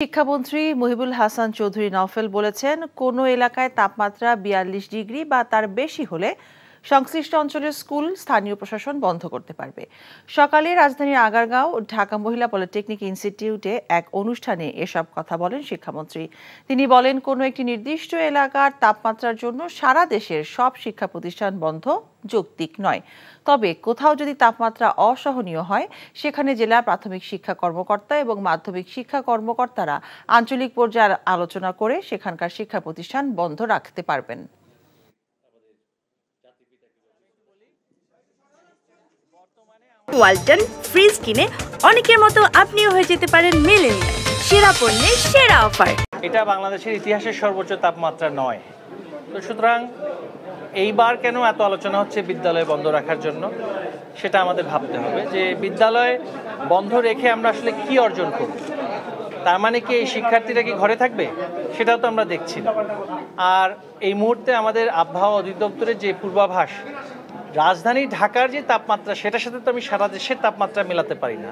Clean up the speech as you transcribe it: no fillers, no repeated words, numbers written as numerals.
শিক্ষামন্ত্রী মহিবুল হাসান চৌধুরী নওফেল বলেছেন, কোনো এলাকায় তাপমাত্রা ৪২ ডিগ্রি বা তার বেশি হলে সংশ্লিষ্ট অঞ্চলের স্কুল স্থানীয় প্রশাসন বন্ধ করতে পারবে। সকালে রাজধানীর আগারগাঁও ঢাকা মহিলা পলিটেকনিক ইনস্টিটিউটে এক অনুষ্ঠানে এসব কথা বলেন শিক্ষামন্ত্রী। তিনি বলেন, কোনো একটি নির্দিষ্ট এলাকার তাপমাত্রার জন্য সারা দেশের সব শিক্ষা প্রতিষ্ঠান বন্ধ যৌক্তিক নয়। তবে কোথাও যদি তাপমাত্রা অসহনীয় হয়, সেখানে জেলা প্রাথমিক শিক্ষা কর্মকর্তা এবং মাধ্যমিক শিক্ষা কর্মকর্তারা আঞ্চলিক পর্যায়ে আলোচনা করে সেখানকার শিক্ষা প্রতিষ্ঠান বন্ধ রাখতে পারবেন। ওয়ালটন ফ্রিজ কিনে অনেকের মতো আপনিও হয়ে যেতে পারেন মিলেনিয়াল। সেরা পণ্যের সেরা অফার। এটা বাংলাদেশের ইতিহাসের সর্বোচ্চ তাপমাত্রা নয়, তো সুতরাং এইবার কেন এত আলোচনা হচ্ছে বিদ্যালয় বন্ধ রাখার জন্য, সেটা আমাদের ভাবতে হবে যে বিদ্যালয় বন্ধ রেখে আমরা আসলে কি অর্জন করব। তার মানে কি এই শিক্ষার্থীরা কি ঘরে থাকবে, সেটাও তো আমরা দেখছি না। আর এই মুহূর্তে আমাদের আবহাওয়া অধিদপ্তরের যে পূর্বাভাস, রাজধানী ঢাকার যে তাপমাত্রা, সেটার সাথে তো আমি সারা দেশের তাপমাত্রা মেলাতে পারি না।